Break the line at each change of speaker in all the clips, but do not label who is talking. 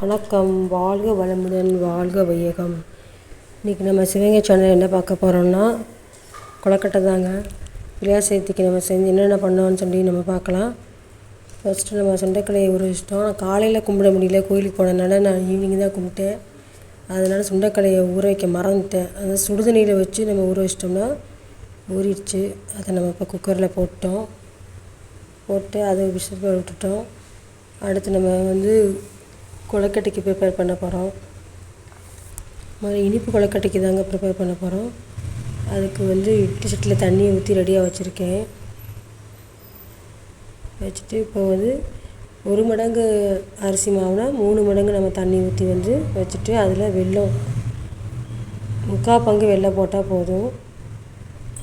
வணக்கம். வாழ்க வளமுடன், வாழ்க வையகம். இன்றைக்கி நம்ம சிவகங்கை சேனல் என்ன பார்க்க போகிறோம்னா, கொழுக்கட்டை தாங்க. பிள்ளையார் சதுர்த்திக்கு நம்ம செஞ்சு என்னென்ன பண்ணோன்னு சொல்லி நம்ம பார்க்கலாம். ஃபஸ்ட்டு நம்ம சுண்டைக்கலையை ஊற வச்சிட்டோம். காலையில் கும்பிட முடியல, கோயிலுக்கு போனதுனால நான் ஈவினிங் தான் கும்பிட்டேன். அதனால் சுண்டைக்கலையை ஊற வைக்க மறந்துட்டேன். அதை சுடுதண்ணியில் வச்சு நம்ம ஊற வச்சிட்டோம்னா ஊறிடுச்சு. அதை நம்ம இப்போ குக்கரில் போட்டு அதை விசில் விட்டுட்டோம். அடுத்து நம்ம கொழுக்கட்டைக்கு ப்ரிப்பேர் பண்ண போகிறோம். இனிப்பு கொழுக்கட்டைக்கு தாங்க ப்ரிப்பேர் பண்ண போகிறோம். அதுக்கு இட்லி சட்டியில் தண்ணியை ஊற்றி ரெடியாக வச்சுருக்கேன். வச்சுட்டு இப்போ 1 மடங்கு அரிசி மாவுனா 3 மடங்கு நம்ம தண்ணி ஊற்றி வச்சுட்டு அதில் வெல்லம் 3/4 பங்கு வெல்லம் போட்டால் போதும்.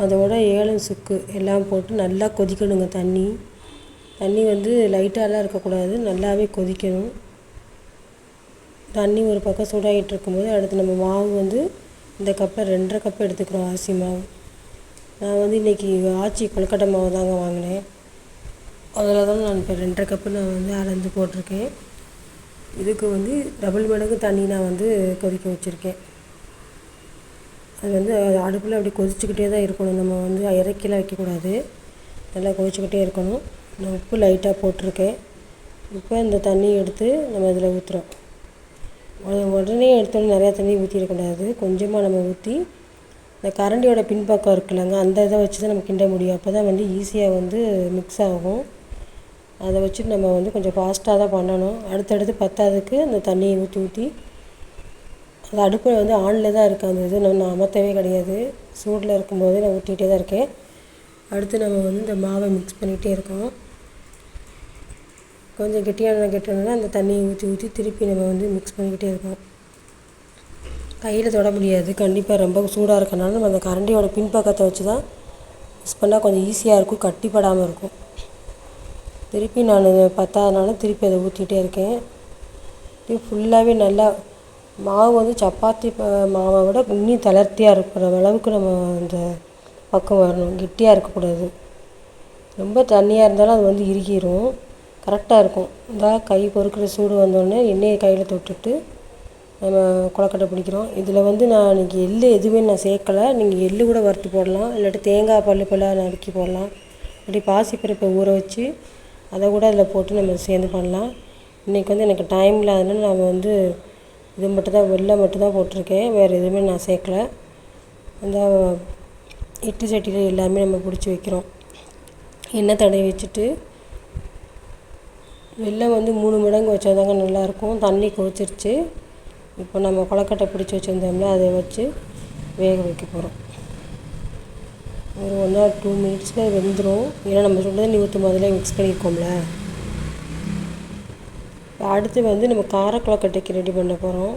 அதோட ஏலம் சுக்கு எல்லாம் போட்டு நல்லா கொதிக்கணுங்க. தண்ணி லைட்டாலாம் இருக்கக்கூடாது, நல்லாவே கொதிக்கணும். தண்ணி ஒரு பக்கம் சூடாகிட்டு இருக்கும்போது அடுத்து நம்ம மாவு இந்த கப்பில் 2.5 கப் எடுத்துக்கிறோம் அரிசி மாவு. நான் இன்றைக்கி ஆச்சி கொழுக்கட்டை மாவு தாங்க வாங்கினேன். அதில் தான் நான் இப்போ 2.5 கப்பு நான் அளந்து போட்டிருக்கேன். இதுக்கு டபுள் மடங்கு தண்ணி நான் கொதிக்க வச்சுருக்கேன். அது அடுப்பில் அப்படி கொதிச்சுக்கிட்டே தான் இருக்கணும். நம்ம இறக்கிலாம் வைக்கக்கூடாது, நல்லா கொதிச்சுக்கிட்டே இருக்கணும். நான் உப்பு லைட்டாக போட்டிருக்கேன். இப்போ இந்த தண்ணியை எடுத்து நம்ம இதில் ஊற்றுறோம். உடனே எடுத்தோடனே நிறையா தண்ணி ஊற்றிடக்கூடாது, கொஞ்சமாக நம்ம ஊற்றி இந்த கரண்டியோட பின்பக்கம் இருக்குல்லங்க, அந்த இதை வச்சு தான் நம்ம கிண்ட முடியும். அப்போ தான் ஈஸியாக மிக்ஸ் ஆகும். அதை வச்சுட்டு நம்ம கொஞ்சம் ஃபாஸ்ட்டாக தான் பண்ணணும். அடுத்தடுத்து பத்தாததுக்கு அந்த தண்ணியை ஊற்றி அது அடுப்பில் ஆனில் தான் இருக்குது. அந்த இது நான் அமர்த்தவே கிடையாது, சூடில் இருக்கும்போது நான் ஊற்றிக்கிட்டே தான் இருக்கேன். அடுத்து நம்ம இந்த மாவை மிக்ஸ் பண்ணிகிட்டே இருக்கோம். கொஞ்சம் கெட்டியானதுன்னா அந்த தண்ணியை ஊற்றி திருப்பி நம்ம மிக்ஸ் பண்ணிக்கிட்டே இருக்கோம். கையில் தொட முடியாது, கண்டிப்பாக ரொம்ப சூடாக இருக்கனால நம்ம அந்த கரண்டியோட பின்பக்கத்தை வச்சு தான் மிக்ஸ் பண்ணால் கொஞ்சம் ஈஸியாக இருக்கும், கட்டிப்படாமல் இருக்கும். திருப்பி நான் பத்தாதனால திருப்பி அதை ஊற்றிக்கிட்டே இருக்கேன். இது ஃபுல்லாகவே நல்லா மாவு சப்பாத்தி மாவை விட இன்னும் தளர்த்தியாக இருக்கிற அளவுக்கு நம்ம அந்த பக்கம் வரணும். கெட்டியாக இருக்கக்கூடாது, ரொம்ப தண்ணியாக இருந்தாலும் அது இறுகிரும். கரெக்டாக இருக்கும். கை பொறுக்கிற சூடு வந்தோடனே எண்ணெயை கையில் தொட்டுட்டு நம்ம கொழுக்கட்டை பிடிக்கிறோம். இதில் நான் இன்றைக்கி எள்ளு எதுவுமே நான் சேர்க்கலை. நீங்கள் எள்ளு கூட வறுத்து போடலாம், இல்லாட்டி தேங்காய் பல்லாக நறுக்கி போடலாம், இல்லாட்டி பாசிப்பருப்பை ஊற வச்சு அதை கூட அதில் போட்டு நம்ம சேர்ந்து பண்ணலாம். இன்றைக்கி எனக்கு டைம் இல்லாதனால நான் இது மட்டும்தான், வெல்லம் மட்டும்தான் போட்டிருக்கேன், வேறு எதுவுமே நான் சேர்க்கலை. அந்த இட்லி சட்டியில் எல்லாமே நம்ம பிடிச்சி வைக்கிறோம். எண்ணெய் தடவி வச்சுட்டு வெல்லம் 3 மடங்கு வச்சா தாங்க நல்லாயிருக்கும். தண்ணி கொதிச்சிருச்சு. இப்போ நம்ம கொழுக்கட்டை பிடிச்சி வச்சுருந்தோம்ல, அதை வச்சு வேக வைக்க போகிறோம். ஒரு 1 or 2 மினிட்ஸில் வெந்துடும். ஏன்னா நம்ம சுடுதண்ணி ஊற்றும் முதல்ல மிக்ஸ் பண்ணியிருக்கோம்ல. அடுத்து நம்ம கார கொழுக்கட்டைக்கு ரெடி பண்ண போகிறோம்.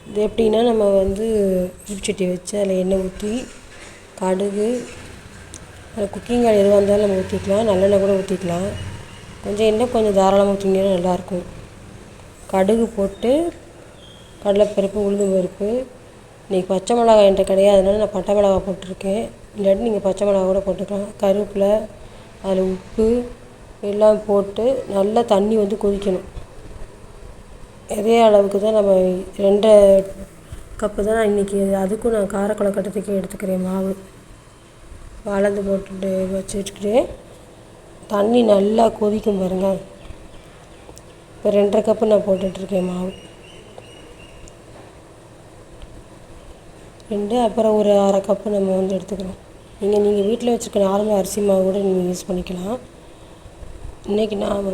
இது எப்படின்னா, நம்ம இடிச்சட்டி வச்சு அதில் எண்ணெய் ஊற்றி கடுகு, அதில் குக்கிங் ஆயில் எதுவாக இருந்தாலும் நம்ம ஊற்றிக்கலாம், நல்லெண்ணெய் கூட ஊற்றிக்கலாம். கொஞ்சம் எண்ணெய் கொஞ்சம் தாராளமாக ஊற்றினீங்கன்னா நல்லாயிருக்கும். கடுகு போட்டு கடலைப்பருப்பு, உளுந்து பருப்பு, இன்றைக்கி பச்சை மிளகாய் என்கிட்ட கிடையாது, அதனால் நான் பட்டை மிளகாய் போட்டிருக்கேன். இல்லாட்டி நீங்கள் பச்சை மிளகாய் கூட போட்டுக்கலாம். கருவேப்பிலை, அதில் உப்பு எல்லாம் போட்டு நல்லா தண்ணி கொதிக்கணும். இதே அளவுக்கு தான் நம்ம 2 கப்பு தான் இன்றைக்கி. அதுக்கும் நான் கார கொழுக்கட்டைக்கு எடுத்துக்கிறேன் மாவு. அளந்து போட்டுட்டு வச்சுக்கிட்டே தண்ணி நல்லா கொதிக்கும் பாருங்கள். இப்போ 2.5 கப்பு நான் போட்டுட்ருக்கேன் மாவு. 2 அப்புறம் ஒரு 1/2 கப்பு நம்ம எடுத்துக்கிறோம். நீங்கள் வீட்டில் வச்சுருக்க நார்மல் அரிசி மாவு கூட நீங்கள் யூஸ் பண்ணிக்கலாம். இன்றைக்கி நான்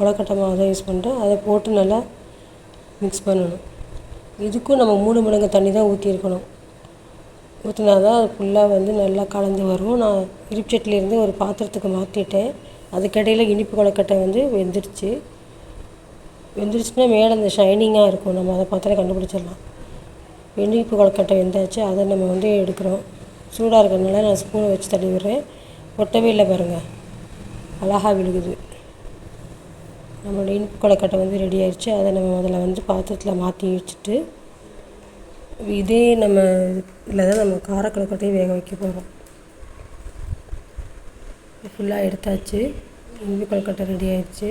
கொழுக்கட்டை மாவு தான் யூஸ் பண்ணுறேன். அதை போட்டு நல்லா மிக்ஸ் பண்ணணும். இதுக்கும் நம்ம 3 மடங்கு தண்ணி தான் ஊற்றிருக்கணும். ஊற்றினா தான் அது ஃபுல்லாக நல்லா கலந்து வரும். நான் இருப்புச்சட்டிலேருந்து ஒரு பாத்திரத்துக்கு மாற்றிட்டேன். அதுக்கிடையில் இனிப்பு கொழுக்கட்டை வெந்துருச்சுன்னா மேலே அந்த ஷைனிங்காக இருக்கும், நம்ம அதை பார்த்தாலே கண்டுபிடிச்சிடலாம். இனிப்பு கொழுக்கட்டை வெந்தாச்சு. அதை நம்ம எடுக்கிறோம். சூடாக இருக்கிறதுனால நான் ஸ்பூனை வச்சு தள்ளி விடுறேன். ஒட்டவே இல்லை பாருங்கள், அழகாக விழுகுது. நம்மளோட இனிப்பு கொழுக்கட்டை ரெடி ஆயிடுச்சு. அதை நம்ம முதல்ல பாத்திரத்தில் மாற்றி வச்சுட்டு இதே நம்ம இதில் தான் நம்ம கார கொழுக்கட்டையும் வேக வைக்க போகிறோம். ஃபுல்லாக எடுத்தாச்சு. இனிப்பு கொழுக்கட்டை ரெடி ஆயிடுச்சு.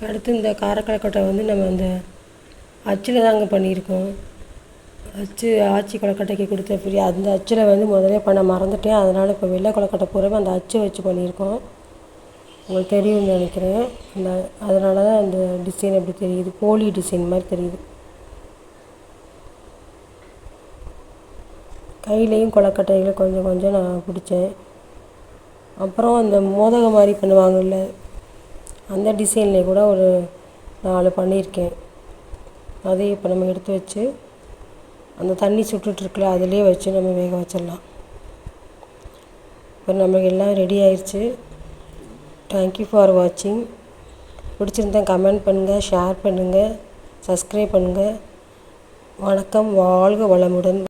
அடுத்து இந்த காரக்கொழுக்கட்டை வந்து நம்ம அந்த அச்சில் தாங்க பண்ணியிருக்கோம். ஆச்சி கொழுக்கட்டைக்கு கொடுத்த ஃப்ரீ அந்த அச்சில் வந்து முதலே பண்ண மறந்துட்டேன். அதனால் இப்போ வெள்ளை கொழுக்கட்டை பூராவே அந்த அச்சை வச்சு பண்ணியிருக்கோம். உங்களுக்கு தெரியும்னு நினைக்கிறேன். அதனால தான் அந்த டிசைன் எப்படி தெரியுது, போலி டிசைன் மாதிரி தெரியுது. கையிலையும் கொழுக்கட்டையில் கொஞ்சம் கொஞ்சம் நான் பிடிச்சேன். அப்புறம் அந்த மோதகம் மாதிரி பண்ணுவாங்கள்ல, அந்த டிசைன்லேயே கூட ஒரு 4 பண்ணியிருக்கேன். அதையும் இப்போ நம்ம எடுத்து வச்சு அந்த தண்ணி சுட்டுட்ருக்குல அதிலே வச்சு நம்ம வேக வச்சிடலாம். இப்போ நமக்கு எல்லாம் ரெடி ஆயிடுச்சு. தேங்க்யூ ஃபார் வாட்சிங். பிடிச்சிருந்தா கமெண்ட் பண்ணுங்கள், ஷேர் பண்ணுங்கள், சப்ஸ்கிரைப் பண்ணுங்கள். வணக்கம். வாழ்க வளமுடன்.